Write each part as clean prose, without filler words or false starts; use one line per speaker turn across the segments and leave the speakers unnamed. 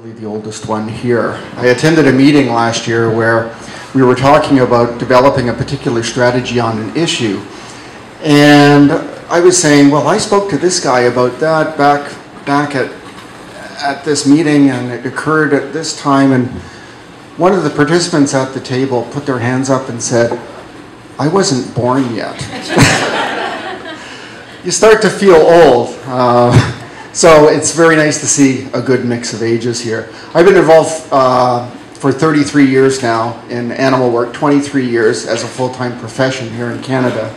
The oldest one here. I attended a meeting last year where we were talking about developing a particular strategy on an issue, and I was saying, well, I spoke to this guy about that back at this meeting, and it occurred at this time, and one of the participants at the table put their hands up and said, I wasn't born yet. You start to feel old. So it's very nice to see a good mix of ages here. I've been involved for 33 years now in animal work, 23 years as a full-time profession here in Canada.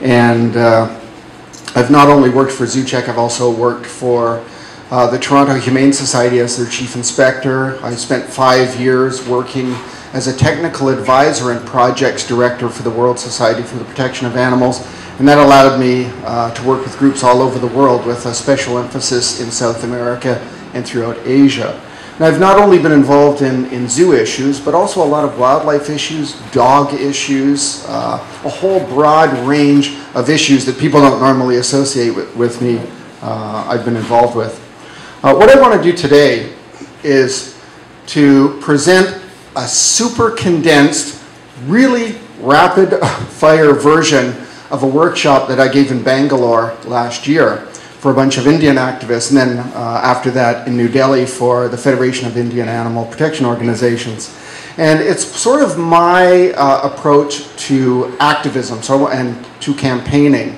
And I've not only worked for Zoocheck, I've also worked for the Toronto Humane Society as their chief inspector. I spent 5 years working as a technical advisor and projects director for the World Society for the Protection of Animals. And that allowed me to work with groups all over the world with a special emphasis in South America and throughout Asia. And I've not only been involved in zoo issues, but also a lot of wildlife issues, dog issues, a whole broad range of issues that people don't normally associate with me I've been involved with. What I want to do today is to present a super condensed, really rapid fire version of a workshop that I gave in Bangalore last year for a bunch of Indian activists, and then after that in New Delhi for the Federation of Indian Animal Protection Organizations. And it's sort of my approach to activism and to campaigning.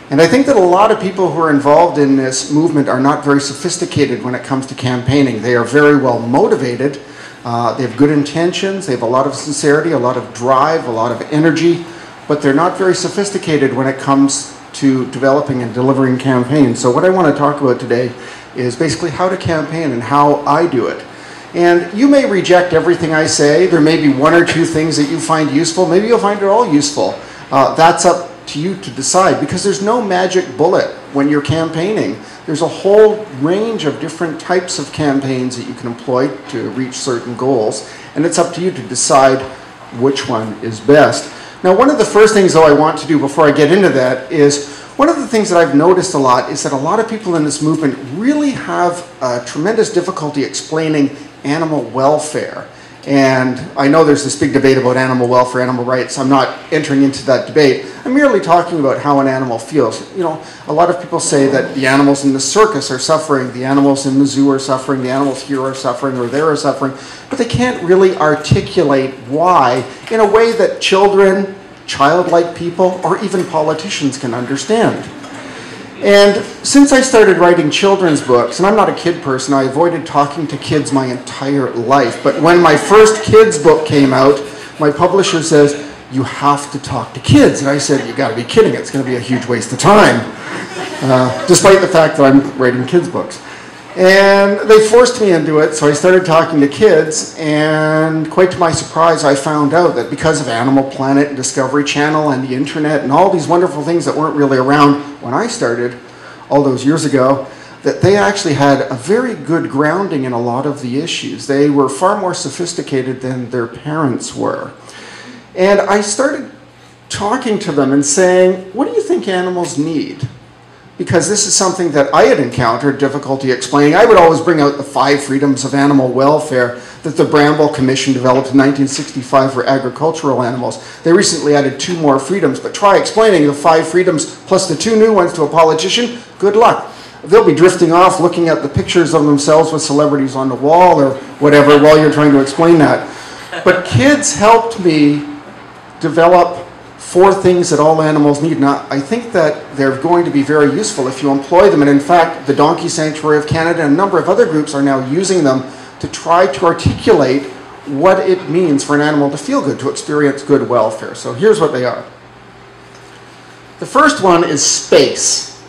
And I think that a lot of people who are involved in this movement are not very sophisticated when it comes to campaigning. They are very well motivated, they have good intentions, they have a lot of sincerity, a lot of drive, a lot of energy, but they're not very sophisticated when it comes to developing and delivering campaigns. So what I want to talk about today is basically how to campaign and how I do it. And you may reject everything I say. There may be one or two things that you find useful. Maybe you'll find it all useful. That's up to you to decide, because there's no magic bullet when you're campaigning. There's a whole range of different types of campaigns that you can employ to reach certain goals, and it's up to you to decide which one is best. Now, one of the first things, though, I want to do before I get into that is, one of the things that I've noticed a lot is that a lot of people in this movement really have tremendous difficulty explaining animal welfare. And I know there's this big debate about animal welfare, animal rights. I'm not entering into that debate. I'm merely talking about how an animal feels. You know, a lot of people say that the animals in the circus are suffering, the animals in the zoo are suffering, the animals here are suffering, or there are suffering, but they can't really articulate why in a way that children, childlike people, or even politicians can understand. And since I started writing children's books, and I'm not a kid person, I avoided talking to kids my entire life, but when my first kids book came out, my publisher says, you have to talk to kids. And I said, you gotta be kidding, it's gonna be a huge waste of time, despite the fact that I'm writing kids books. And they forced me into it, so I started talking to kids, and quite to my surprise, I found out that because of Animal Planet and Discovery Channel and the internet and all these wonderful things that weren't really around when I started all those years ago, that they actually had a very good grounding in a lot of the issues. They were far more sophisticated than their parents were. And I started talking to them and saying, what do you think animals need? Because this is something that I had encountered difficulty explaining. I would always bring out the 5 freedoms of animal welfare that the Bramble Commission developed in 1965 for agricultural animals. They recently added 2 more freedoms, but try explaining the 5 freedoms plus the 2 new ones to a politician, good luck. They'll be drifting off looking at the pictures of themselves with celebrities on the wall or whatever while you're trying to explain that. But kids helped me develop 4 things that all animals need. Now, I think that they're going to be very useful if you employ them. And in fact, the Donkey Sanctuary of Canada and a number of other groups are now using them to try to articulate what it means for an animal to feel good, to experience good welfare. So here's what they are. The first one is space.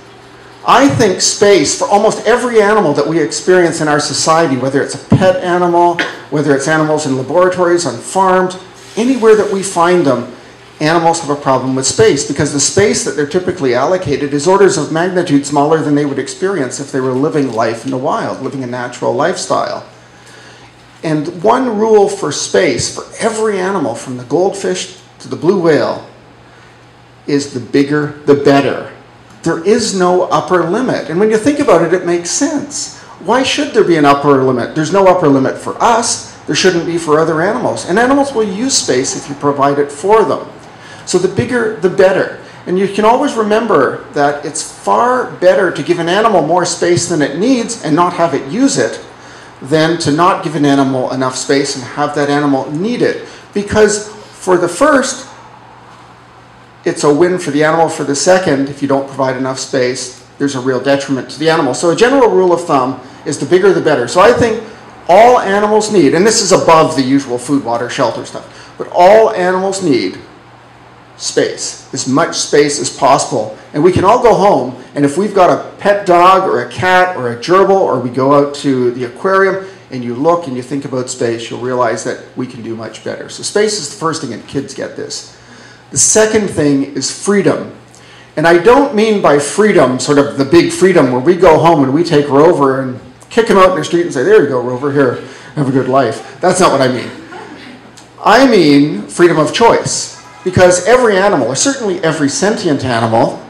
I think space for almost every animal that we experience in our society, whether it's a pet animal, whether it's animals in laboratories, on farms, anywhere that we find them, animals have a problem with space, because the space that they're typically allocated is orders of magnitude smaller than they would experience if they were living life in the wild, living a natural lifestyle. And one rule for space for every animal, from the goldfish to the blue whale, is the bigger the better. There is no upper limit. And when you think about it, it makes sense. Why should there be an upper limit? There's no upper limit for us. There shouldn't be for other animals. And animals will use space if you provide it for them. So the bigger, the better. And you can always remember that it's far better to give an animal more space than it needs and not have it use it than to not give an animal enough space and have that animal need it. Because for the first, it's a win for the animal. For the second, if you don't provide enough space, there's a real detriment to the animal. So a general rule of thumb is the bigger the better. So I think all animals need, and this is above the usual food, water, shelter stuff, but all animals need space, as much space as possible. And we can all go home, and if we've got a pet dog or a cat or a gerbil, or we go out to the aquarium and you look and you think about space, you'll realize that we can do much better. So space is the first thing, and kids get this. The second thing is freedom. And I don't mean by freedom, sort of the big freedom where we go home and we take Rover and kick him out in the street and say, there you go, Rover, here, have a good life. That's not what I mean. I mean freedom of choice. Because every animal, or certainly every sentient animal,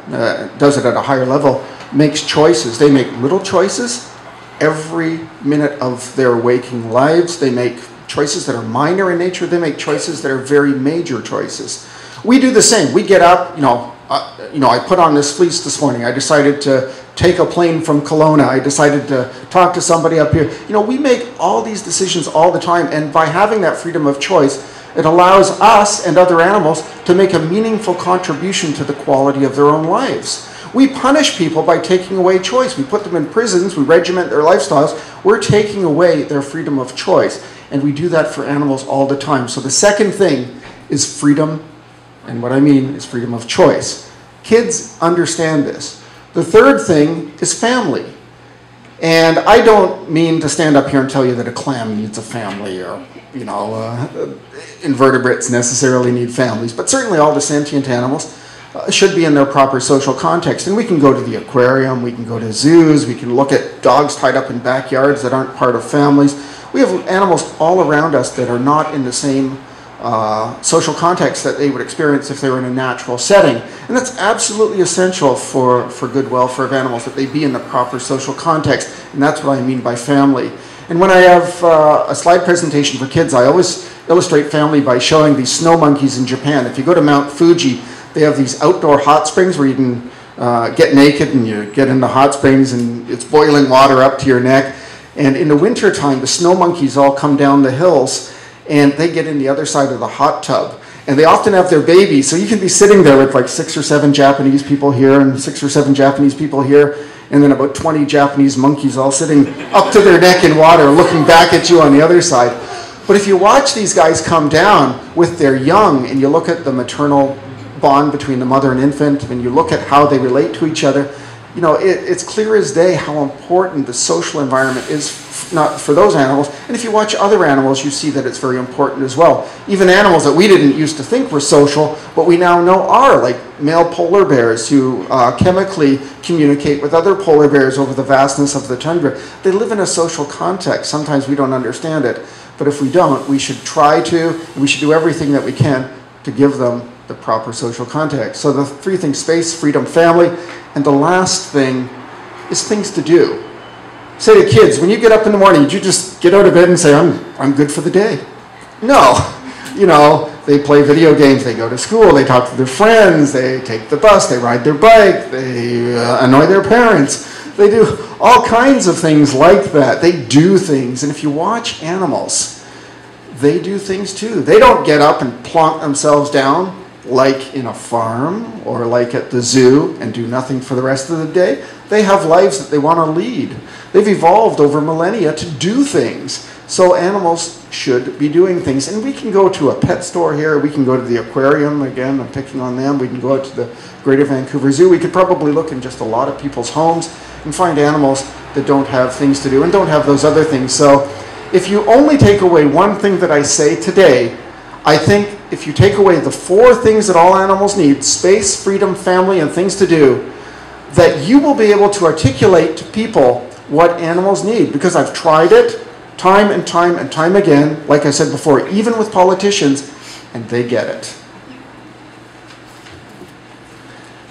does it at a higher level, makes choices. They make little choices every minute of their waking lives. They make choices that are minor in nature. They make choices that are very major choices. We do the same. We get up, I put on this fleece this morning. I decided to take a plane from Kelowna. I decided to talk to somebody up here. We make all these decisions all the time, and by having that freedom of choice, it allows us and other animals to make a meaningful contribution to the quality of their own lives. We punish people by taking away choice. We put them in prisons, we regiment their lifestyles. We're taking away their freedom of choice, and we do that for animals all the time. So the second thing is freedom, and what I mean is freedom of choice. Kids understand this. The third thing is family. And I don't mean to stand up here and tell you that a clam needs a family, or invertebrates necessarily need families, but certainly all the sentient animals should be in their proper social context. And we can go to the aquarium, we can go to zoos, we can look at dogs tied up in backyards that aren't part of families. We have animals all around us that are not in the same social context that they would experience if they were in a natural setting. And that's absolutely essential for good welfare of animals, that they be in the proper social context. And that's what I mean by family. And when I have a slide presentation for kids, I always illustrate family by showing these snow monkeys in Japan. If you go to Mount Fuji, they have these outdoor hot springs where you can get naked and you get in the hot springs and it's boiling water up to your neck. And in the winter time, the snow monkeys all come down the hills and they get in the other side of the hot tub. And they often have their babies, so you can be sitting there with like 6 or 7 Japanese people here and 6 or 7 Japanese people here, and then about 20 Japanese monkeys all sitting up to their neck in water looking back at you on the other side. But if you watch these guys come down with their young, and you look at the maternal bond between the mother and infant, and you look at how they relate to each other, it's clear as day how important the social environment is, not for those animals. And if you watch other animals, you see that it's very important as well. Even animals that we didn't used to think were social, but we now know are, like male polar bears who chemically communicate with other polar bears over the vastness of the tundra. They live in a social context. Sometimes we don't understand it, but if we don't, we should try to, and we should do everything that we can to give them the proper social context. So the 3 things: space, freedom, family, and the last thing is things to do. Say to kids, when you get up in the morning, you just get out of bed and say, I'm good for the day. No. They play video games, they go to school, they talk to their friends, they take the bus, they ride their bike, they annoy their parents. They do all kinds of things like that. They do things. And if you watch animals, they do things too. They don't get up and plonk themselves down like in a farm or like at the zoo and do nothing for the rest of the day. They have lives that they want to lead. They've evolved over millennia to do things. So animals should be doing things. And we can go to a pet store here. We can go to the aquarium. Again, I'm picking on them. We can go out to the Greater Vancouver Zoo. We could probably look in just a lot of people's homes and find animals that don't have things to do and don't have those other things. So if you only take away one thing that I say today, I think if you take away the 4 things that all animals need, space, freedom, family, and things to do, that you will be able to articulate to people what animals need. Because I've tried it time and time and time again, like I said before, even with politicians, and they get it.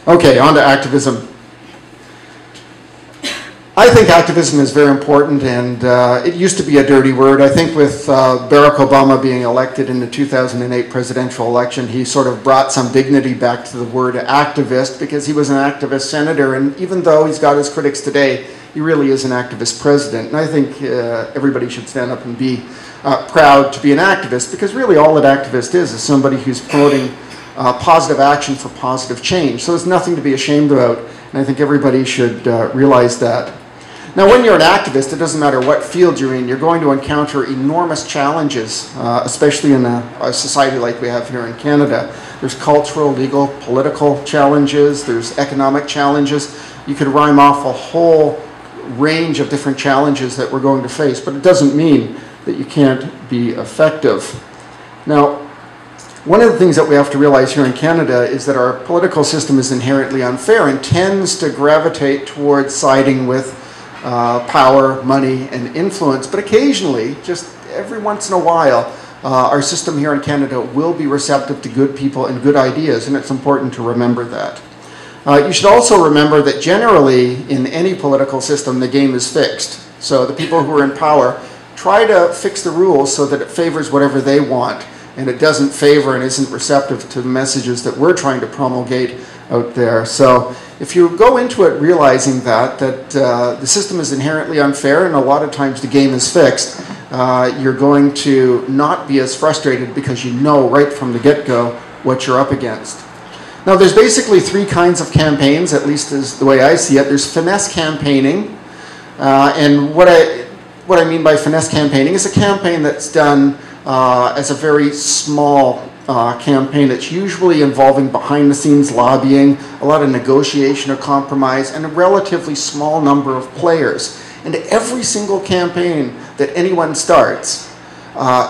Okay, on to activism. I think activism is very important, and it used to be a dirty word. I think with Barack Obama being elected in the 2008 presidential election, he sort of brought some dignity back to the word activist, because he was an activist senator, and even though he's got his critics today, he really is an activist president. And I think everybody should stand up and be proud to be an activist, because really all an activist is somebody who's promoting positive action for positive change. So there's nothing to be ashamed about, and I think everybody should realize that. Now, when you're an activist, it doesn't matter what field you're in, you're going to encounter enormous challenges, especially in a society like we have here in Canada. There's cultural, legal, political challenges, there's economic challenges. You could rhyme off a whole range of different challenges that we're going to face, but it doesn't mean that you can't be effective. Now, one of the things that we have to realize here in Canada is that our political system is inherently unfair and tends to gravitate towards siding with power, money, and influence. But occasionally, just every once in a while, our system here in Canada will be receptive to good people and good ideas, and it's important to remember that. You should also remember that generally, in any political system, the game is fixed. So the people who are in power try to fix the rules so that it favors whatever they want, and it doesn't favor and isn't receptive to the messages that we're trying to promulgate out there. So if you go into it realizing that the system is inherently unfair and a lot of times the game is fixed, you're going to not be as frustrated because you know right from the get-go what you're up against. Now, there's basically three kinds of campaigns, at least is the way I see it. There's finesse campaigning, and what I mean by finesse campaigning is a campaign that's done as a very small campaign that's usually involving behind-the-scenes lobbying, a lot of negotiation or compromise, and a relatively small number of players. And every single campaign that anyone starts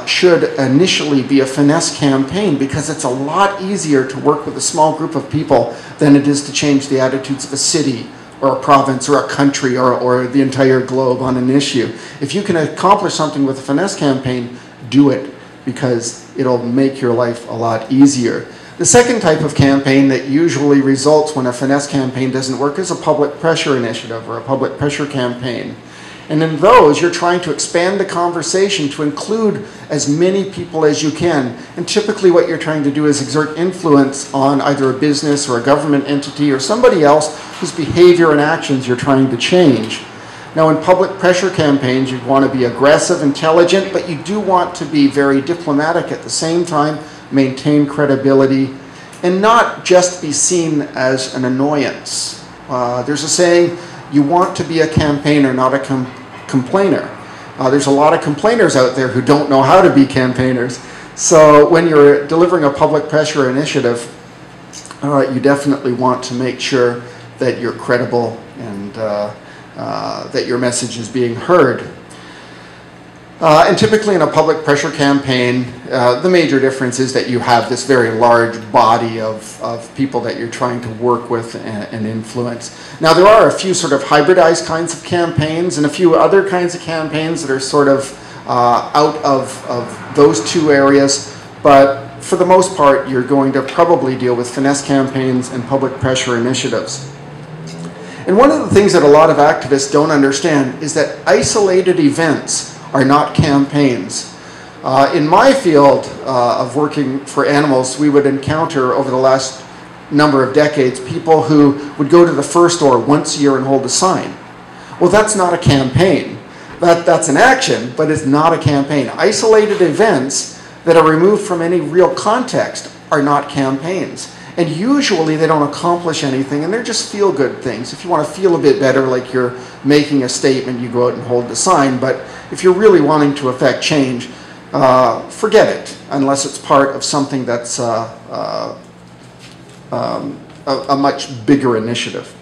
should initially be a finesse campaign, because it's a lot easier to work with a small group of people than it is to change the attitudes of a city or a province or a country or the entire globe on an issue. If you can accomplish something with a finesse campaign, do it, because it'll make your life a lot easier. The second type of campaign that usually results when a finesse campaign doesn't work is a public pressure initiative or a public pressure campaign. And in those, you're trying to expand the conversation to include as many people as you can. And typically what you're trying to do is exert influence on either a business or a government entity or somebody else whose behavior and actions you're trying to change. Now, in public pressure campaigns, you want to be aggressive, intelligent, but you do want to be very diplomatic at the same time, maintain credibility, and not just be seen as an annoyance. There's a saying, you want to be a campaigner, not a complainer. There's a lot of complainers out there who don't know how to be campaigners. So when you're delivering a public pressure initiative, you definitely want to make sure that you're credible and that your message is being heard. And typically in a public pressure campaign, the major difference is that you have this very large body of people that you're trying to work with and influence. Now, there are a few sort of hybridized kinds of campaigns and a few other kinds of campaigns that are sort of out of those two areas, but for the most part, you're going to probably deal with finesse campaigns and public pressure initiatives. And one of the things that a lot of activists don't understand is that isolated events are not campaigns. In my field of working for animals, we would encounter over the last number of decades people who would go to the fur store once a year and hold a sign. Well, that's not a campaign. That's an action, but it's not a campaign. Isolated events that are removed from any real context are not campaigns. And usually they don't accomplish anything, and they're just feel-good things. If you want to feel a bit better, like you're making a statement, you go out and hold the sign. But if you're really wanting to affect change, forget it, unless it's part of something that's a much bigger initiative.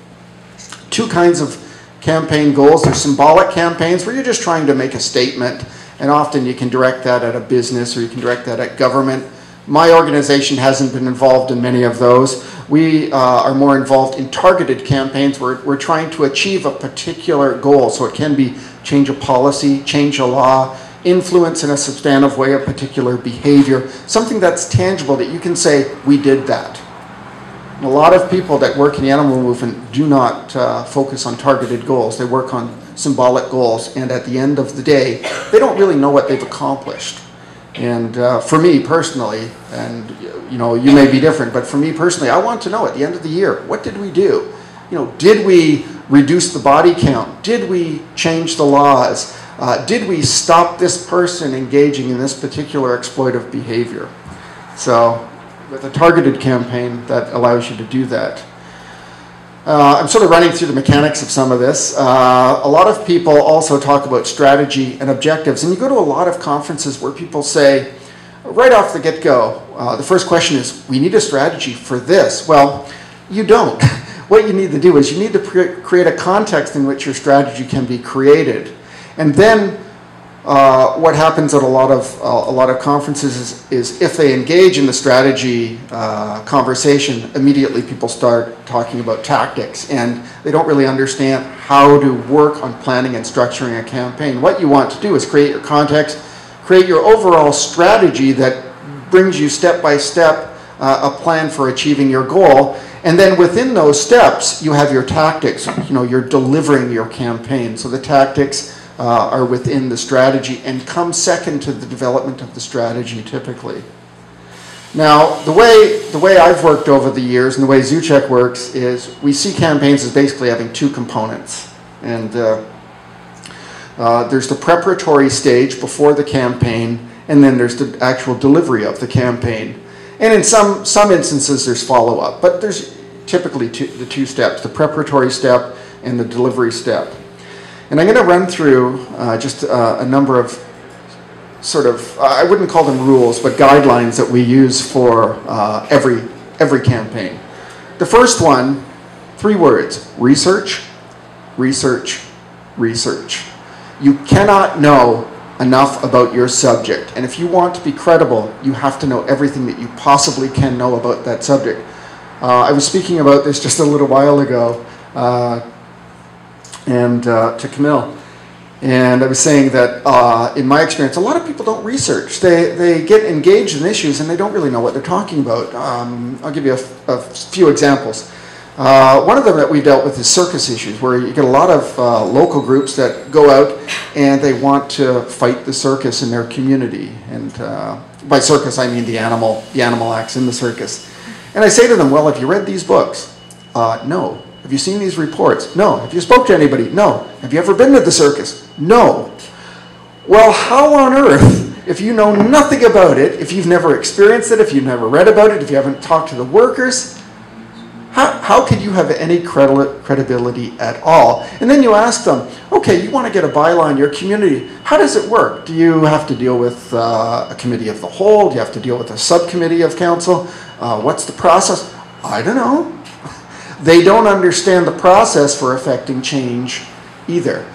Two kinds of campaign goals. There's symbolic campaigns where you're just trying to make a statement, and often you can direct that at a business or you can direct that at government. My organization hasn't been involved in many of those. We are more involved in targeted campaigns where we're trying to achieve a particular goal. So it can be change a policy, change a law, influence in a substantive way a particular behavior, something that's tangible that you can say, we did that. And a lot of people that work in the animal movement do not focus on targeted goals. They work on symbolic goals, and at the end of the day, they don't really know what they've accomplished. And for me personally, and you know, you may be different, but for me personally, I want to know at the end of the year, what did we do? You know, did we reduce the body count? Did we change the laws? Did we stop this person engaging in this particular exploitive behavior? So with a targeted campaign, that allows you to do that. I'm sort of running through the mechanics of some of this. A lot of people also talk about strategy and objectives, and you go to a lot of conferences where people say, right off the get-go, the first question is, we need a strategy for this. Well, you don't. What you need to do is you need to create a context in which your strategy can be created. And then what happens at a lot of conferences is if they engage in the strategy conversation, immediately people start talking about tactics, and they don't really understand how to work on planning and structuring a campaign. What you want to do is create your context, create your overall strategy that brings you step by step a plan for achieving your goal, and then within those steps you have your tactics. You know, you're delivering your campaign. So the tactics are within the strategy and come second to the development of the strategy typically. Now, the way I've worked over the years and the way Zoocheck works is we see campaigns as basically having two components. And there's the preparatory stage before the campaign, and then there's the actual delivery of the campaign. And in some instances there's follow-up, but there's typically the two steps, the preparatory step and the delivery step. And I'm going to run through just a number of sort of, I wouldn't call them rules, but guidelines that we use for every campaign. The first one, 3 words: research, research, research. You cannot know enough about your subject. And if you want to be credible, you have to know everything that you possibly can know about that subject. I was speaking about this just a little while ago to Camille. And I was saying that in my experience, a lot of people don't research. They get engaged in issues and they don't really know what they're talking about. I'll give you a few examples. One of them that we dealt with is circus issues, where you get a lot of local groups that go out and they want to fight the circus in their community. And by circus, I mean the animal acts in the circus. And I say to them, well, have you read these books? No. Have you seen these reports? No. Have you spoke to anybody? No. Have you ever been to the circus? No. Well, how on earth, if you know nothing about it, if you've never experienced it, if you've never read about it, if you haven't talked to the workers, how could you have any credibility at all? And then you ask them, okay, you want to get a bylaw in your community. How does it work? Do you have to deal with a committee of the whole? Do you have to deal with a subcommittee of council? What's the process? I don't know. They don't understand the process for affecting change either.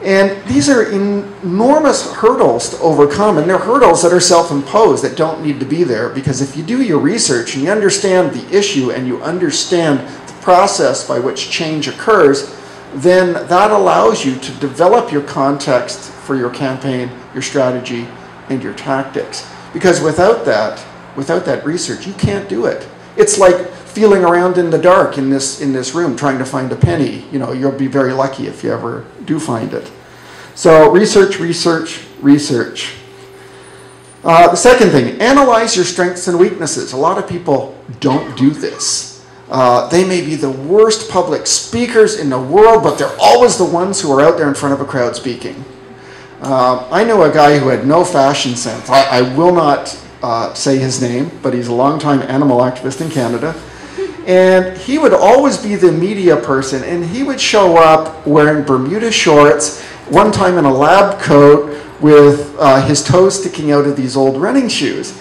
And these are enormous hurdles to overcome, and they're hurdles that are self-imposed, that don't need to be there, because if you do your research and you understand the issue and you understand the process by which change occurs, then that allows you to develop your context for your campaign, your strategy, and your tactics. Because without that research, you can't do it. It's like feeling around in the dark in this room trying to find a penny. You know, you'll be very lucky if you ever do find it. So research, research, research. The second thing, analyze your strengths and weaknesses. A lot of people don't do this. They may be the worst public speakers in the world, but they're always the ones who are out there in front of a crowd speaking. I know a guy who had no fashion sense. I will not say his name, but he's a longtime animal activist in Canada. And he would always be the media person, and he would show up wearing Bermuda shorts, one time in a lab coat with his toes sticking out of these old running shoes.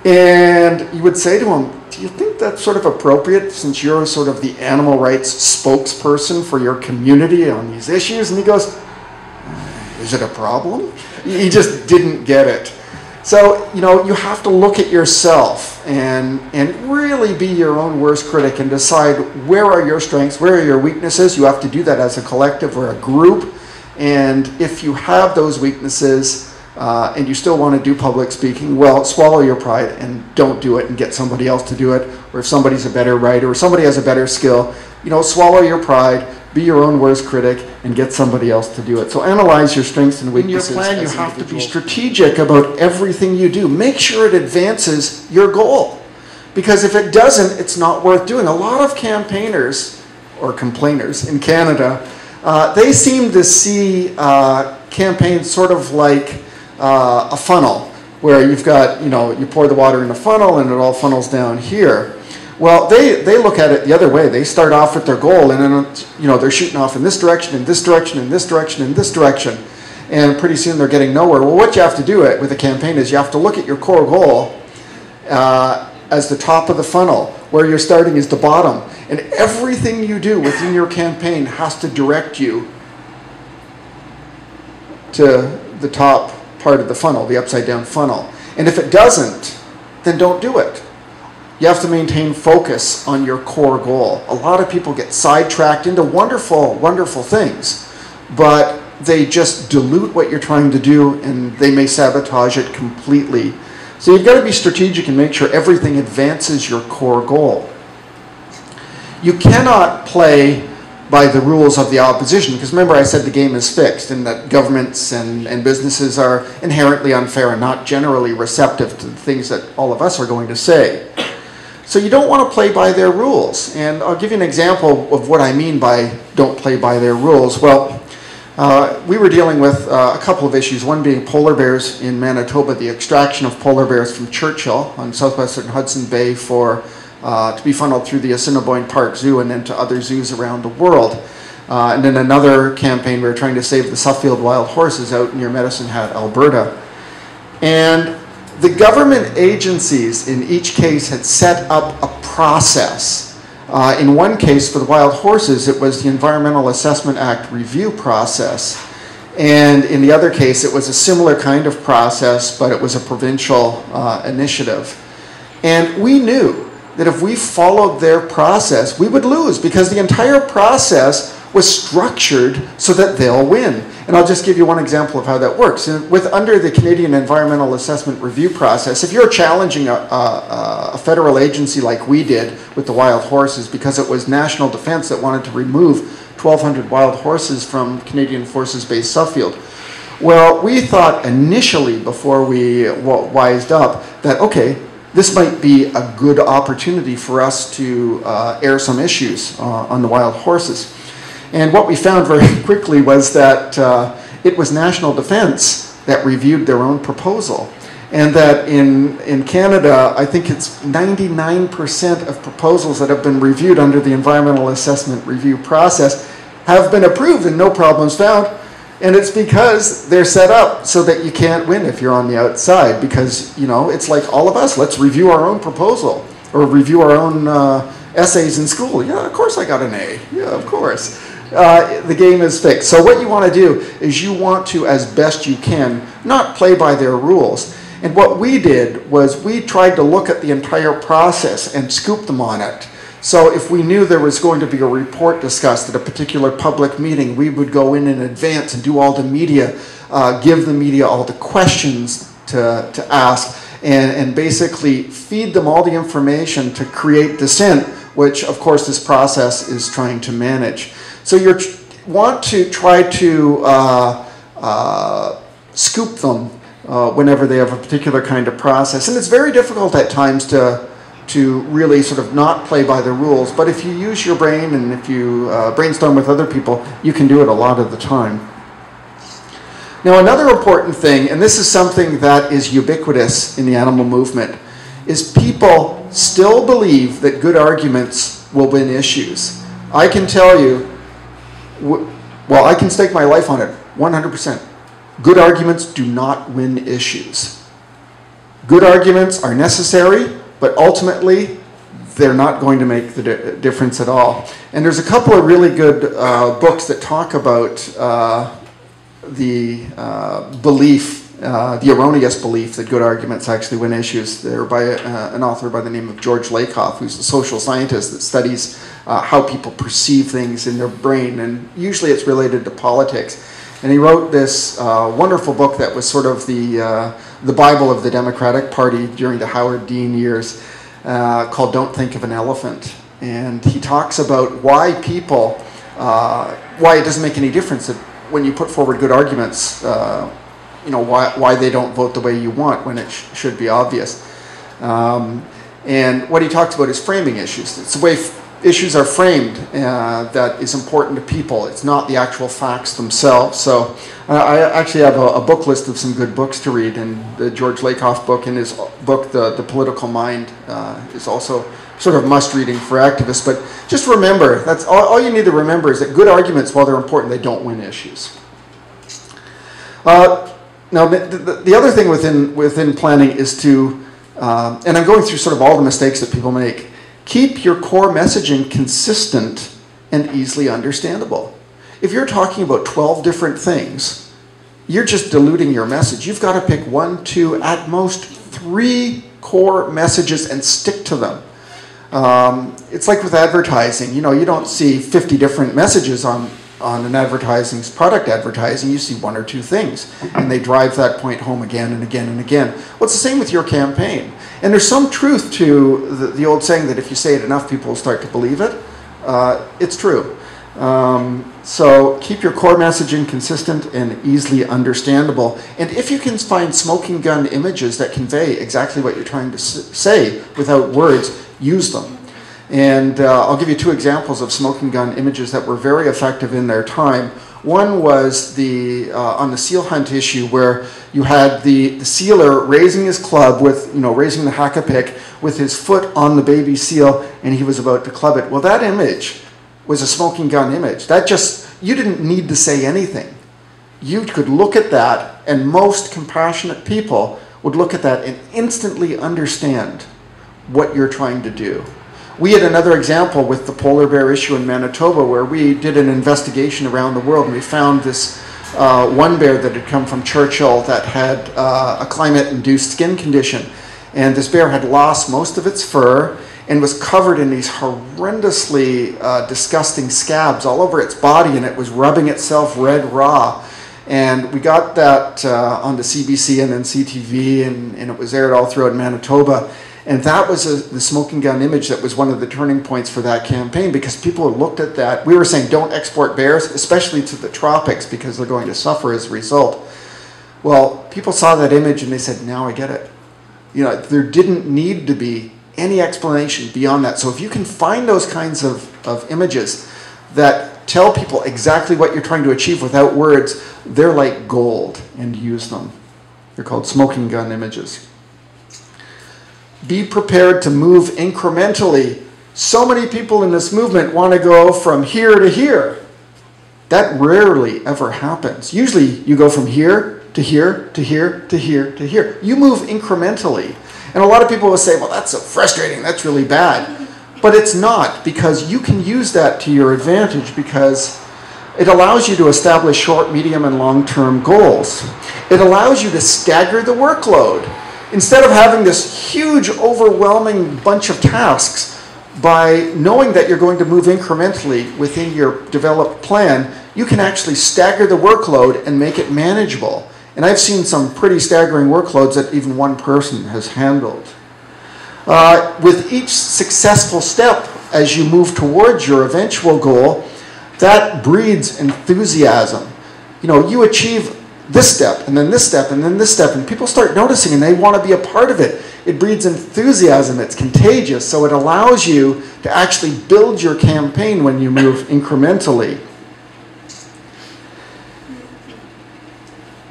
And you would say to him, do you think that's sort of appropriate since you're sort of the animal rights spokesperson for your community on these issues? And he goes, is it a problem? He just didn't get it. So, you know, you have to look at yourself and really be your own worst critic and decide where are your strengths, where are your weaknesses. You have to do that as a collective or a group. And if you have those weaknesses, and you still want to do public speaking, well, swallow your pride and don't do it and get somebody else to do it. Or if somebody's a better writer or somebody has a better skill, you know, swallow your pride, be your own worst critic, and get somebody else to do it. So analyze your strengths and weaknesses. In your plan, you have to be strategic about everything you do. Make sure it advances your goal. Because if it doesn't, it's not worth doing. A lot of campaigners or complainers in Canada, they seem to see campaigns sort of like a funnel, where you've got, you know, you pour the water in a funnel and it all funnels down here. Well, they look at it the other way. They start off with their goal, and then, you know, they're shooting off in this direction, in this direction, in this direction, in this direction, and pretty soon they're getting nowhere. Well, what you have to do with a campaign is you have to look at your core goal as the top of the funnel. Where you're starting is the bottom, and everything you do within your campaign has to direct you to the top part of the funnel, the upside down funnel. And if it doesn't, then don't do it. You have to maintain focus on your core goal. A lot of people get sidetracked into wonderful, wonderful things, but they just dilute what you're trying to do, and they may sabotage it completely. So you've got to be strategic and make sure everything advances your core goal. You cannot play by the rules of the opposition, because remember I said the game is fixed, and that governments and businesses are inherently unfair and not generally receptive to the things that all of us are going to say. So you don't want to play by their rules. And I'll give you an example of what I mean by don't play by their rules. Well, we were dealing with a couple of issues, one being polar bears in Manitoba, the extraction of polar bears from Churchill on southwestern Hudson Bay to be funneled through the Assiniboine Park Zoo and then to other zoos around the world. And then another campaign, we were trying to save the Suffield wild horses out near Medicine Hat, Alberta. And the government agencies in each case had set up a process. In one case, for the wild horses, it was the Environmental Assessment Act review process. And in the other case, it was a similar kind of process, but it was a provincial initiative. And we knew that if we followed their process, we would lose, because the entire process was structured so that they'll win. And I'll just give you one example of how that works. Under the Canadian Environmental Assessment Review process, if you're challenging a federal agency like we did with the wild horses, because it was National Defence that wanted to remove 1,200 wild horses from Canadian Forces Base Suffield, well, we thought initially, before we wised up, that, okay, this might be a good opportunity for us to air some issues on the wild horses. And what we found very quickly was that it was National Defence that reviewed their own proposal. And that in Canada, I think it's 99% of proposals that have been reviewed under the Environmental Assessment Review process have been approved and no problems found. And it's because they're set up so that you can't win if you're on the outside. Because, you know, it's like all of us, let's review our own proposal or review our own essays in school. Yeah, of course I got an A. Yeah, of course. The game is fixed. So what you want to do is you want to, as best you can, not play by their rules. And what we did was we tried to look at the entire process and scoop them on it. So if we knew there was going to be a report discussed at a particular public meeting, we would go in advance and do all the media, give the media all the questions to ask, and basically feed them all the information to create dissent, which of course this process is trying to manage. So you want to try to scoop them whenever they have a particular kind of process. And it's very difficult at times to really sort of not play by the rules. But if you use your brain and if you brainstorm with other people, you can do it a lot of the time. Now another important thing, and this is something that is ubiquitous in the animal movement, is people still believe that good arguments will win issues. I can tell you, well, I can stake my life on it, 100%. Good arguments do not win issues. Good arguments are necessary, but ultimately, they're not going to make the difference at all. And there's a couple of really good books that talk about the belief, the erroneous belief that good arguments actually win issues. They're by an author by the name of George Lakoff, who's a social scientist that studies how people perceive things in their brain, and usually it's related to politics. And he wrote this wonderful book that was sort of the Bible of the Democratic Party during the Howard Dean years, called Don't Think of an Elephant. And he talks about why people, why it doesn't make any difference that when you put forward good arguments, why they don't vote the way you want when it should be obvious. And what he talks about is framing issues. It's the way issues are framed that is important to people. It's not the actual facts themselves. So I actually have a book list of some good books to read, and the George Lakoff book and his book, The Political Mind, is also sort of must-reading for activists. But just remember, that's all you need to remember is that good arguments, while they're important, they don't win issues. Now, the other thing within planning is to, and I'm going through sort of all the mistakes that people make, keep your core messaging consistent and easily understandable. If you're talking about 12 different things, you're just diluting your message. You've got to pick 1, 2, at most 3 core messages and stick to them. It's like with advertising. You don't see 50 different messages on an advertising's product advertising. You see 1 or 2 things, and they drive that point home again and again and again. Well, it's the same with your campaign. And there's some truth to the old saying that if you say it enough, people will start to believe it. It's true. So keep your core messaging consistent and easily understandable. And if you can find smoking gun images that convey exactly what you're trying to say without words, use them. And I'll give you 2 examples of smoking gun images that were very effective in their time. One was on the seal hunt issue, where you had the sealer raising his club with, raising the hack-a-pick with his foot on the baby seal, and he was about to club it. Well, that image was a smoking gun image. You didn't need to say anything. You could look at that, and most compassionate people would look at that and instantly understand what you're trying to do. We had another example with the polar bear issue in Manitoba, where we did an investigation around the world, and we found this one bear that had come from Churchill that had a climate-induced skin condition. And this bear had lost most of its fur and was covered in these horrendously disgusting scabs all over its body, and it was rubbing itself red raw. And we got that onto CBC and then CTV, and it was aired all throughout Manitoba. And that was the smoking gun image that was one of the turning points for that campaign, because people looked at that. We were saying don't export bears, especially to the tropics, because they're going to suffer as a result. Well, people saw that image and they said, now I get it. There didn't need to be any explanation beyond that. So if you can find those kinds of images that tell people exactly what you're trying to achieve without words, they're like gold, and use them. They're called smoking gun images. Be prepared to move incrementally. So many people in this movement want to go from here to here. That rarely ever happens. Usually you go from here to here to here to here to here. You move incrementally. And a lot of people will say, well, that's so frustrating, that's really bad. But it's not, because you can use that to your advantage, because it allows you to establish short, medium, and long-term goals. It allows you to stagger the workload. Instead of having this huge, overwhelming bunch of tasks, by knowing that you're going to move incrementally within your developed plan, you can actually stagger the workload and make it manageable. And I've seen some pretty staggering workloads that even one person has handled. With each successful step as you move towards your eventual goal, that breeds enthusiasm. You achieve this step, and then this step, and then this step, and people start noticing and they want to be a part of it. It breeds enthusiasm. It's contagious, so it allows you to actually build your campaign when you move incrementally.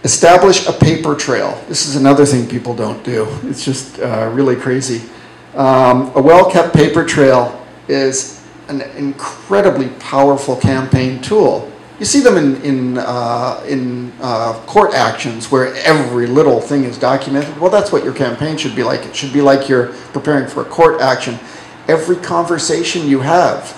Establish a paper trail. This is another thing people don't do. It's just really crazy. A well-kept paper trail is an incredibly powerful campaign tool. You see them in court actions where every little thing is documented. Well, that's what your campaign should be like. It should be like you're preparing for a court action. Every conversation you have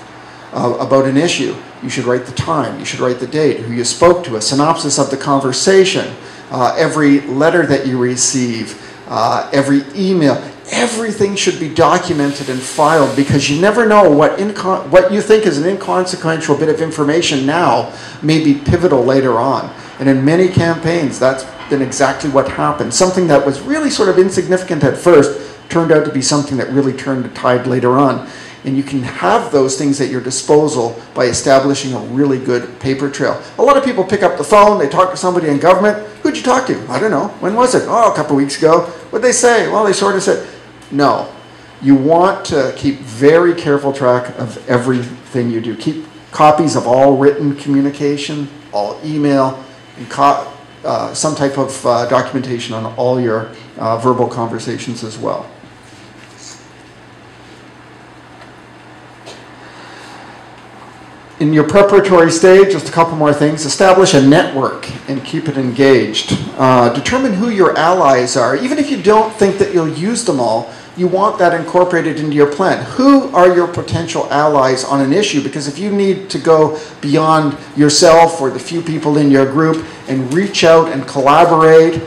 about an issue, you should write the time, you should write the date, who you spoke to, a synopsis of the conversation, every letter that you receive, every email. Everything should be documented and filed, because you never know what you think is an inconsequential bit of information now may be pivotal later on. And in many campaigns, that's been exactly what happened. Something that was really sort of insignificant at first turned out to be something that really turned the tide later on. And you can have those things at your disposal by establishing a really good paper trail. A lot of people pick up the phone, they talk to somebody in government. Who'd you talk to? I don't know. When was it? Oh, a couple of weeks ago. What'd they say? Well, they sort of said, no. You want to keep very careful track of everything you do. Keep copies of all written communication, all email, and some type of documentation on all your verbal conversations as well. In your preparatory stage, just a couple more things. Establish a network and keep it engaged. Determine who your allies are. Even if you don't think that you'll use them all, you want that incorporated into your plan. Who are your potential allies on an issue? Because if you need to go beyond yourself or the few people in your group and reach out and collaborate,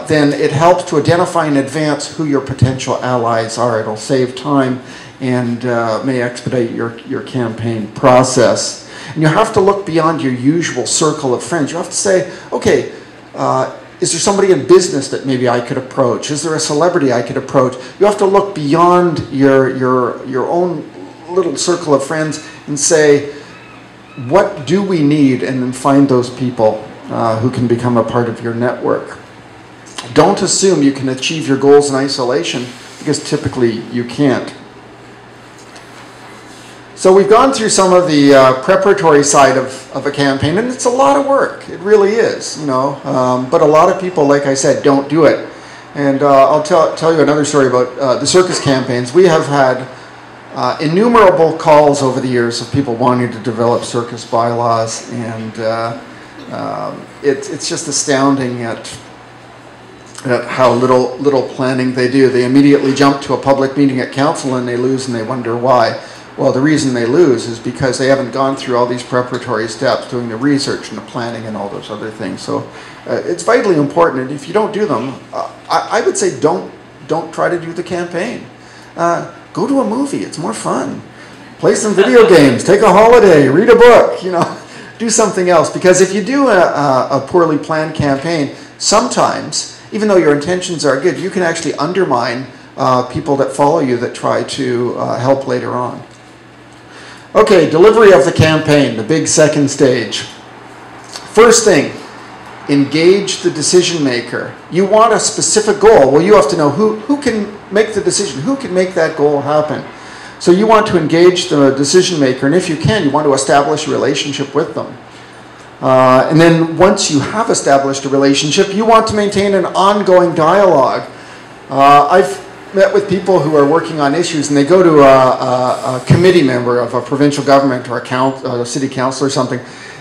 then it helps to identify in advance who your potential allies are. It'll save time and may expedite your campaign process. And you have to look beyond your usual circle of friends. You have to say, okay, is there somebody in business that maybe I could approach? Is there a celebrity I could approach? You have to look beyond your own little circle of friends and say, what do we need? And then find those people who can become a part of your network. Don't assume you can achieve your goals in isolation, because typically you can't. So we've gone through some of the preparatory side of a campaign, and it's a lot of work. It really is, you know. But a lot of people, like I said, don't do it. And I'll tell you another story about the circus campaigns. We have had innumerable calls over the years of people wanting to develop circus bylaws, and it's just astounding at how little planning they do. They immediately jump to a public meeting at council and they lose, and they wonder why. Well, the reason they lose is because they haven't gone through all these preparatory steps, doing the research and the planning and all those other things. So it's vitally important, and if you don't do them, I would say don't try to do the campaign. Go to a movie, it's more fun. Play some video games, take a holiday, read a book, you know, do something else. Because if you do a poorly planned campaign, sometimes, even though your intentions are good, you can actually undermine people that follow you that try to help later on. Okay, delivery of the campaign, the big second stage. First thing, engage the decision maker. You want a specific goal. Well, you have to know who can make the decision, who can make that goal happen. So you want to engage the decision maker, and if you can, you want to establish a relationship with them. And then once you have established a relationship, you want to maintain an ongoing dialogue. I've met with people who are working on issues, and they go to a committee member of a provincial government or a city council or something,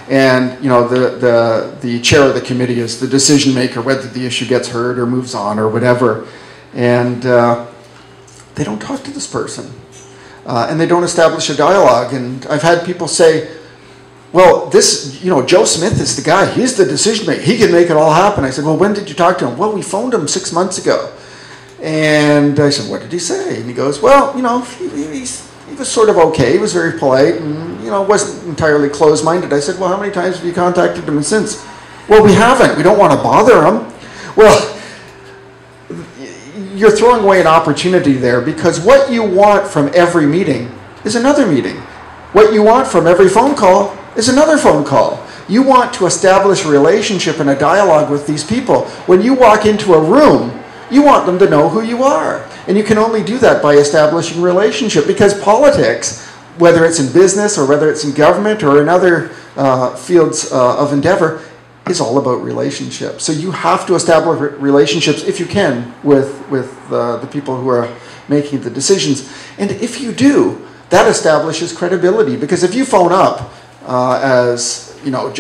and you know the chair of the committee is the decision maker, whether the issue gets heard or moves on or whatever, and they don't talk to this person, and they don't establish a dialogue. And I've had people say, well, Joe Smith is the guy, he's the decision maker, he can make it all happen. I said, well, when did you talk to him? Well, we phoned him 6 months ago. And I said, what did he say? And he goes, well, you know, he was sort of okay. He was very polite and, you know, wasn't entirely closed-minded. I said, well, how many times have you contacted him since? Well, we haven't. We don't want to bother him. Well, you're throwing away an opportunity there, because what you want from every meeting is another meeting. What you want from every phone call is another phone call. You want to establish a relationship and a dialogue with these people. When you walk into a room, you want them to know who you are. And you can only do that by establishing a relationship, because politics, whether it's in business or whether it's in government or in other fields of endeavor, is all about relationships. So you have to establish relationships, if you can, with the people who are making the decisions. And if you do, that establishes credibility. Because if you phone up as, you know,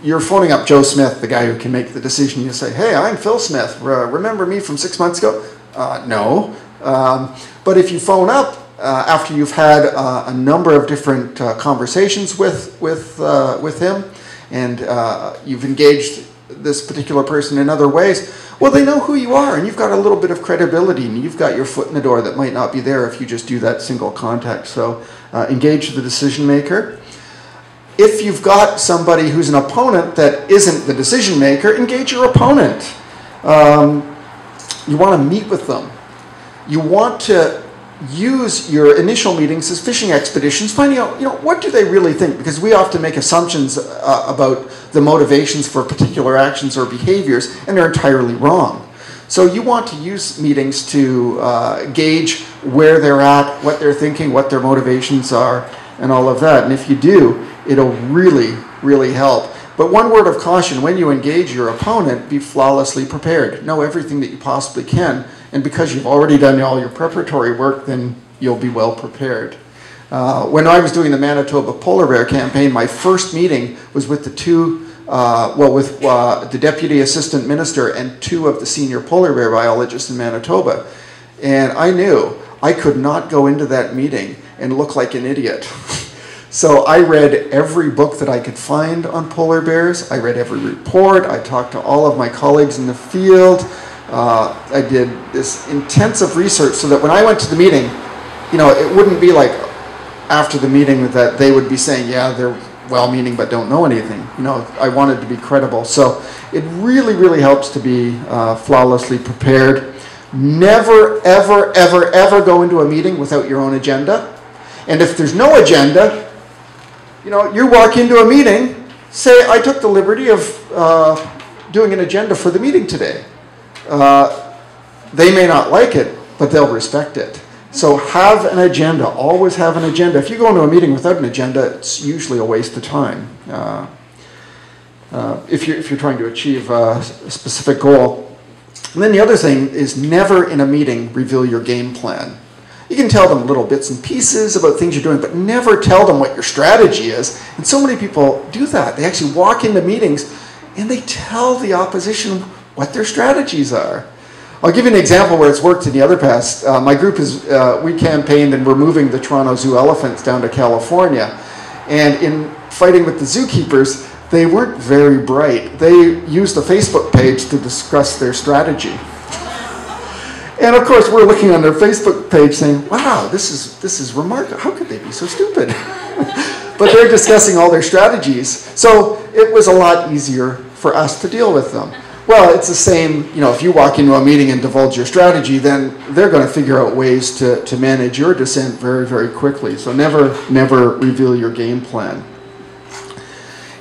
you're phoning up Joe Smith, the guy who can make the decision. You say, hey, I'm Phil Smith. Remember me from 6 months ago? No. But if you phone up after you've had a number of different conversations with him, and you've engaged this particular person in other ways, well, they know who you are, and you've got a little bit of credibility, and you've got your foot in the door that might not be there if you just do that single contact. So engage the decision maker. if you've got somebody who's an opponent that isn't the decision maker, engage your opponent. You want to meet with them. You want to use your initial meetings as fishing expeditions, finding out, what do they really think? Because we often make assumptions about the motivations for particular actions or behaviors, and they're entirely wrong. So you want to use meetings to gauge where they're at, what they're thinking, what their motivations are, and all of that. And if you do, it'll really, really help. But one word of caution, when you engage your opponent, be flawlessly prepared. Know everything that you possibly can. And because you've already done all your preparatory work, then you'll be well prepared. When I was doing the Manitoba Polar Bear campaign, my first meeting was with the the Deputy Assistant Minister and 2 of the senior polar bear biologists in Manitoba. And I knew I could not go into that meeting and look like an idiot. So I read every book that I could find on polar bears. I read every report. I talked to all of my colleagues in the field. I did this intensive research so that when I went to the meeting, it wouldn't be like after the meeting that they would be saying, yeah, they're well-meaning but don't know anything. I wanted to be credible. So it really, really helps to be flawlessly prepared. Never, ever, ever, ever go into a meeting without your own agenda. And if there's no agenda, you walk into a meeting, say, I took the liberty of doing an agenda for the meeting today. They may not like it, but they'll respect it. So have an agenda. Always have an agenda. If you go into a meeting without an agenda, it's usually a waste of time. If you're trying to achieve a specific goal. And then the other thing is never in a meeting reveal your game plan. You can tell them little bits and pieces about things you're doing, but never tell them what your strategy is. And so many people do that. They actually walk into meetings and they tell the opposition what their strategies are. I'll give you an example where it's worked in the other past. My group we campaigned in removing the Toronto Zoo elephants down to California. And in fighting with the zookeepers, they weren't very bright. They used a Facebook page to discuss their strategy. And of course, we're looking on their Facebook page saying, wow, this is remarkable. How could they be so stupid? But they're discussing all their strategies. So it was a lot easier for us to deal with them. Well, it's the same, if you walk into a meeting and divulge your strategy, then they're going to figure out ways to manage your dissent very, very quickly. So never reveal your game plan.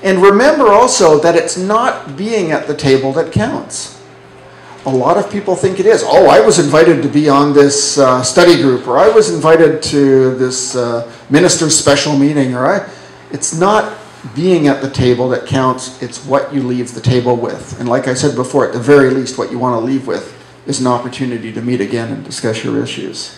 And remember also that it's not being at the table that counts. A lot of people think it is. Oh, I was invited to be on this study group, or I was invited to this minister's special meeting, It's not being at the table that counts, it's what you leave the table with. And like I said before, at the very least, what you want to leave with is an opportunity to meet again and discuss your issues.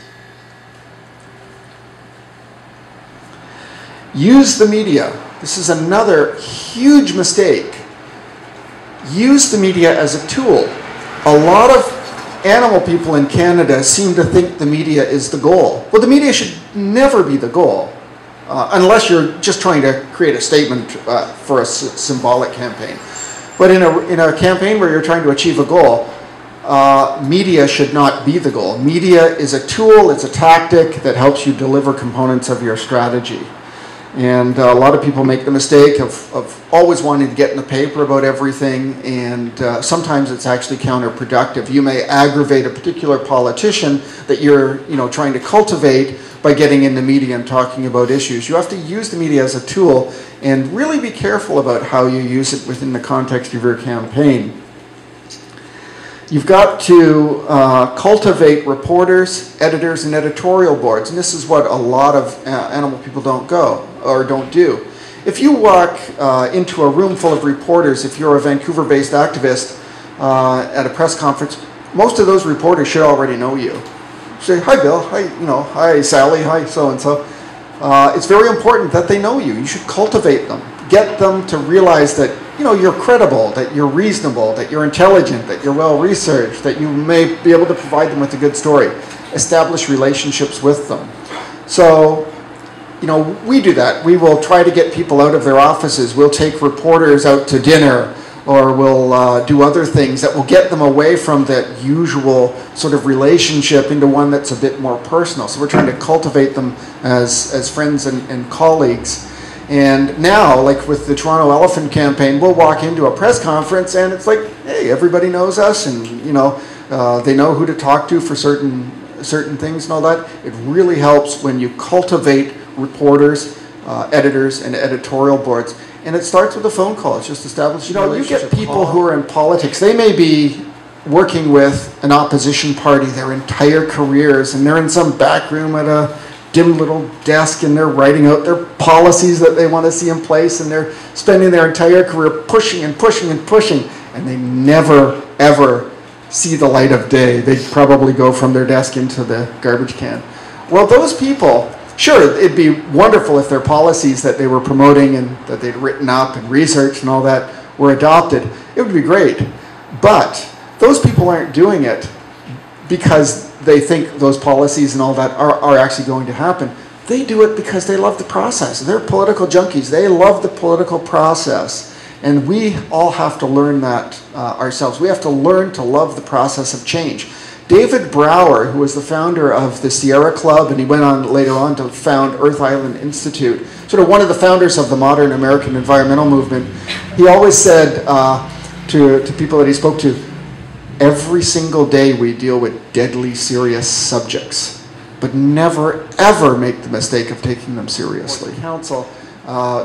Use the media. This is another huge mistake. Use the media as a tool. A lot of animal people in Canada seem to think the media is the goal. Well, the media should never be the goal. Unless you're just trying to create a statement for a symbolic campaign. But in a campaign where you're trying to achieve a goal, media should not be the goal. Media is a tool, it's a tactic that helps you deliver components of your strategy. And a lot of people make the mistake of always wanting to get in the paper about everything, and sometimes it's actually counterproductive. You may aggravate a particular politician that you're trying to cultivate by getting in the media and talking about issues. You have to use the media as a tool and really be careful about how you use it within the context of your campaign. You've got to cultivate reporters, editors, and editorial boards. And this is what a lot of animal people don't do. If you walk into a room full of reporters, if you're a Vancouver-based activist at a press conference, most of those reporters should already know you. Say, hi Bill, hi Sally, hi so-and-so. It's very important that they know you. You should cultivate them. Get them to realize that you're credible, that you're reasonable, that you're intelligent, that you're well-researched, that you may be able to provide them with a good story. Establish relationships with them. So, we do that. We will try to get people out of their offices. We'll take reporters out to dinner, or we'll do other things that will get them away from that usual sort of relationship into one that's a bit more personal. So we're trying to cultivate them as friends and colleagues. And now, like with the Toronto Elephant Campaign, we'll walk into a press conference and it's like, hey, everybody knows us, and they know who to talk to for certain things and all that. It really helps when you cultivate reporters, editors, and editorial boards. And it starts with a phone call. It's just establishing a relationship. You get people who are in politics. They may be working with an opposition party their entire careers, and they're in some back room at a dim little desk, and they're writing out their policies that they want to see in place, and they're spending their entire career pushing and pushing and pushing, and they never, ever see the light of day. They probably go from their desk into the garbage can. Well, those people, sure, it'd be wonderful if their policies that they were promoting and that they'd written up and researched and all that were adopted. It would be great. But those people aren't doing it because they think those policies and all that are actually going to happen. They do it because they love the process. They're political junkies. They love the political process. And we all have to learn that ourselves. We have to learn to love the process of change. David Brower, who was the founder of the Sierra Club, and he went on later on to found Earth Island Institute, sort of one of the founders of the modern American environmental movement, he always said to people that he spoke to, every single day we deal with deadly serious subjects, but never ever make the mistake of taking them seriously. Council,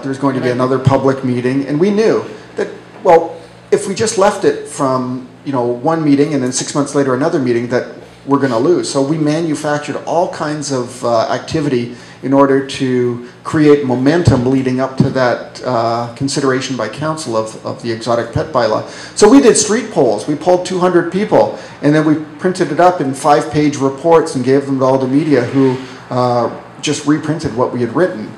there's going to be another public meeting, and we knew that, well, if we just left it from one meeting and then 6 months later another meeting, that we're going to lose. So we manufactured all kinds of activity in order to create momentum leading up to that consideration by council of the exotic pet bylaw. So we did street polls. We polled 200 people, and then we printed it up in 5-page reports and gave them to all the media who just reprinted what we had written.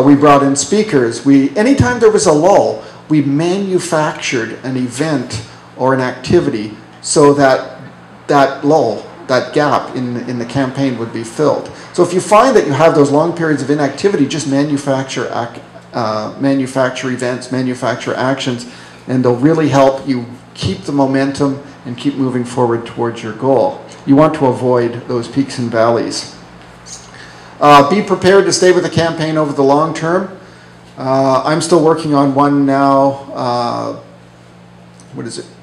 We brought in speakers. Anytime there was a lull, we manufactured an event or an activity so that that lull, that gap in the campaign would be filled. So if you find that you have those long periods of inactivity, just manufacture events, manufacture actions, and they'll really help you keep the momentum and keep moving forward towards your goal. You want to avoid those peaks and valleys. Be prepared to stay with the campaign over the long term. I'm still working on one now,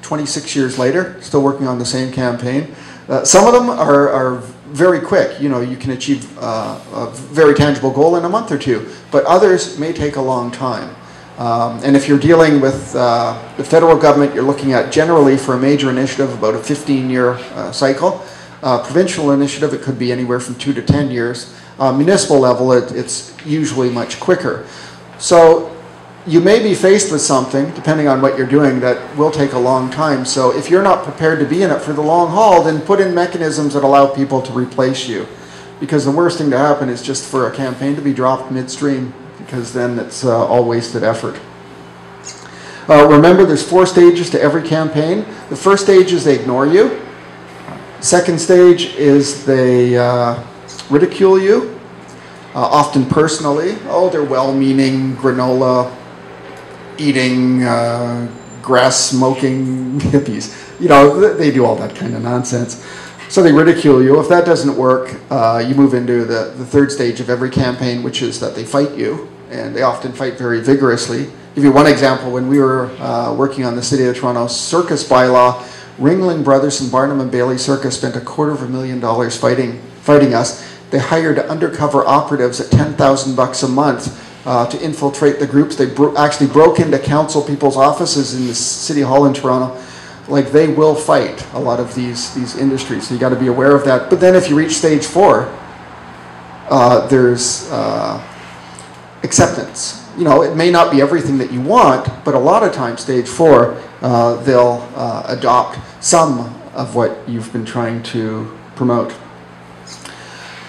26 years later, still working on the same campaign. Some of them are very quick. You can achieve a very tangible goal in a month or two, but others may take a long time. And if you're dealing with the federal government, you're looking at generally for a major initiative about a 15-year cycle. Provincial initiative, it could be anywhere from 2 to 10 years. Municipal level, it's usually much quicker. So you may be faced with something, depending on what you're doing, that will take a long time. So if you're not prepared to be in it for the long haul, then put in mechanisms that allow people to replace you. Because the worst thing to happen is just for a campaign to be dropped midstream, because then it's all wasted effort. Remember, there's 4 stages to every campaign. The first stage is they ignore you. Second stage is they ridicule you, often personally. Oh, they're well-meaning, granola eating, grass-smoking hippies. They do all that kind of nonsense. So they ridicule you. If that doesn't work, you move into the third stage of every campaign, which is that they fight you, and they often fight very vigorously. I'll give you one example. When we were working on the City of Toronto circus bylaw, Ringling Brothers and Barnum and Bailey Circus spent $250,000 fighting us. They hired undercover operatives at $10,000 a month to infiltrate the groups. They actually broke into council people's offices in the City Hall in Toronto. Like, they will fight a lot of these industries, so you got to be aware of that. But then if you reach stage 4, there's acceptance. It may not be everything that you want, but a lot of times stage 4, they'll adopt some of what you've been trying to promote.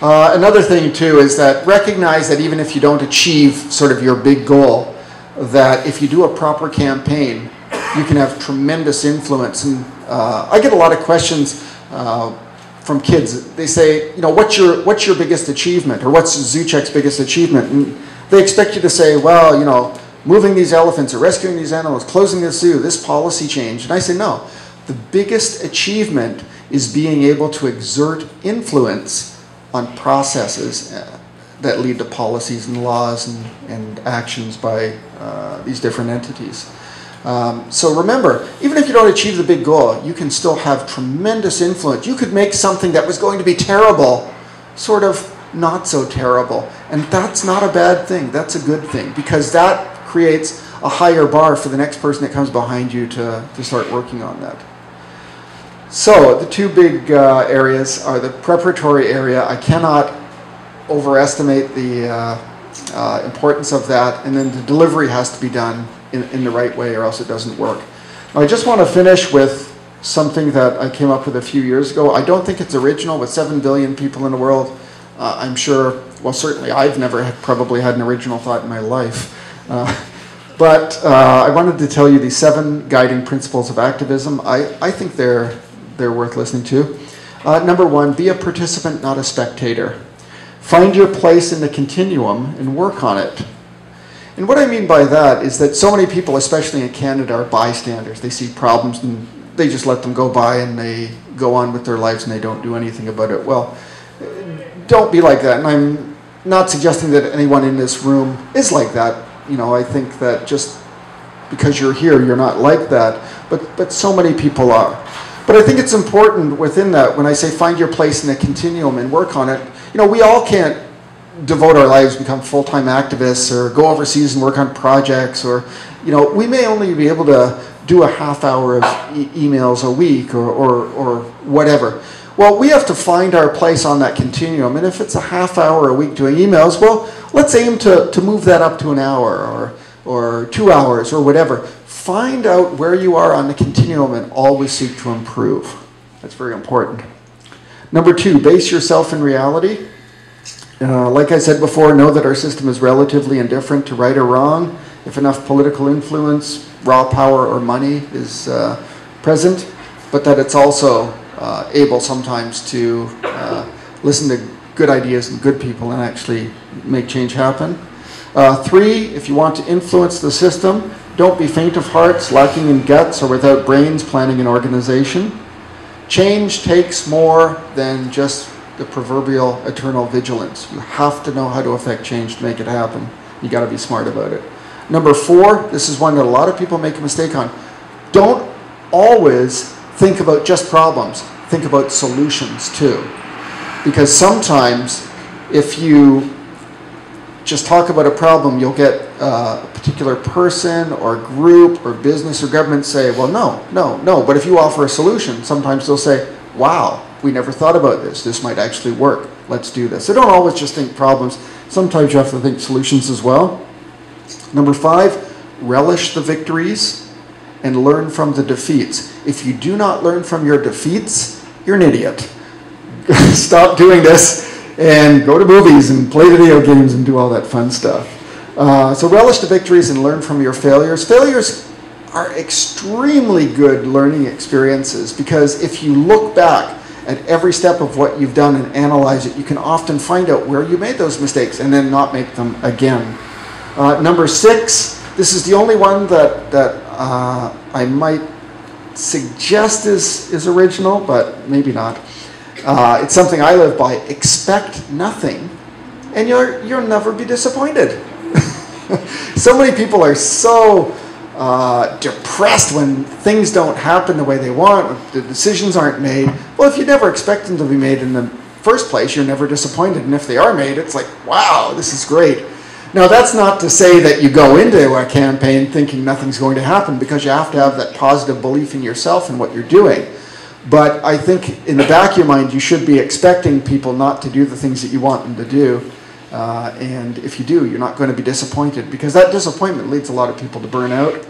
Another thing too is that recognize that even if you don't achieve sort of your big goal, that if you do a proper campaign, you can have tremendous influence. And I get a lot of questions from kids. They say, what's your biggest achievement, or what's Zoocheck's biggest achievement? And they expect you to say, well, moving these elephants or rescuing these animals, closing the zoo, this policy change. And I say, no, the biggest achievement is being able to exert influence on processes that lead to policies and laws and actions by these different entities. So remember, even if you don't achieve the big goal, you can still have tremendous influence. You could make something that was going to be terrible sort of not so terrible. And that's not a bad thing. That's a good thing, because that creates a higher bar for the next person that comes behind you to start working on that. So the two big areas are the preparatory area. I cannot overestimate the importance of that, and then the delivery has to be done in the right way, or else it doesn't work. Now, I just want to finish with something that I came up with a few years ago. I don't think it's original. With 7 billion people in the world, I'm sure, well, certainly I've never probably had an original thought in my life. But I wanted to tell you the 7 guiding principles of activism. I think they're worth listening to. Number 1, be a participant, not a spectator. Find your place in the continuum and work on it. And what I mean by that is that so many people, especially in Canada, are bystanders. They see problems and they just let them go by, and they go on with their lives and they don't do anything about it. Well, don't be like that. And I'm not suggesting that anyone in this room is like that. You know, I think that just because you're here, you're not like that. But so many people are. But I think it's important within that, when I say find your place in the continuum and work on it, you know, we all can't devote our lives, become full-time activists, or go overseas and work on projects, or, you know, we may only be able to do a half hour of emails a week or whatever. Well, we have to find our place on that continuum, and if it's a half hour a week doing emails, well, let's aim to move that up to an hour or 2 hours or whatever. Find out where you are on the continuum and always seek to improve. That's very important. Number 2, base yourself in reality. Like I said before, know that our system is relatively indifferent to right or wrong. If enough political influence, raw power, or money is present, but that it's also able sometimes to listen to good ideas and good people and actually make change happen. 3, if you want to influence the system, don't be faint of heart, lacking in guts, or without brains planning an organization. Change takes more than just the proverbial eternal vigilance. You have to know how to affect change to make it happen. You got to be smart about it. Number 4, this is one that a lot of people make a mistake on. Don't always think about just problems. Think about solutions too. Because sometimes if you just talk about a problem, you'll get a particular person or group or business or government say, well, no. But if you offer a solution, sometimes they'll say, wow, we never thought about this. This might actually work. Let's do this. So don't always just think problems. Sometimes you have to think solutions as well. Number 5, relish the victories and learn from the defeats. If you do not learn from your defeats, you're an idiot. Stop doing this and go to movies and play video games and do all that fun stuff. So relish the victories and learn from your failures. Failures are extremely good learning experiences, because if you look back at every step of what you've done and analyze it, you can often find out where you made those mistakes and then not make them again. Number 6, this is the only one that I might suggest is original, but maybe not. It's something I live by. Expect nothing, and you'll never be disappointed. So many people are so depressed when things don't happen the way they want, when the decisions aren't made. Well, if you never expect them to be made in the first place, you're never disappointed. And if they are made, it's like, wow, this is great. Now, that's not to say that you go into a campaign thinking nothing's going to happen, because you have to have that positive belief in yourself and what you're doing. But I think in the back of your mind, you should be expecting people not to do the things that you want them to do. And if you do, you're not going to be disappointed, because that disappointment leads a lot of people to burn out.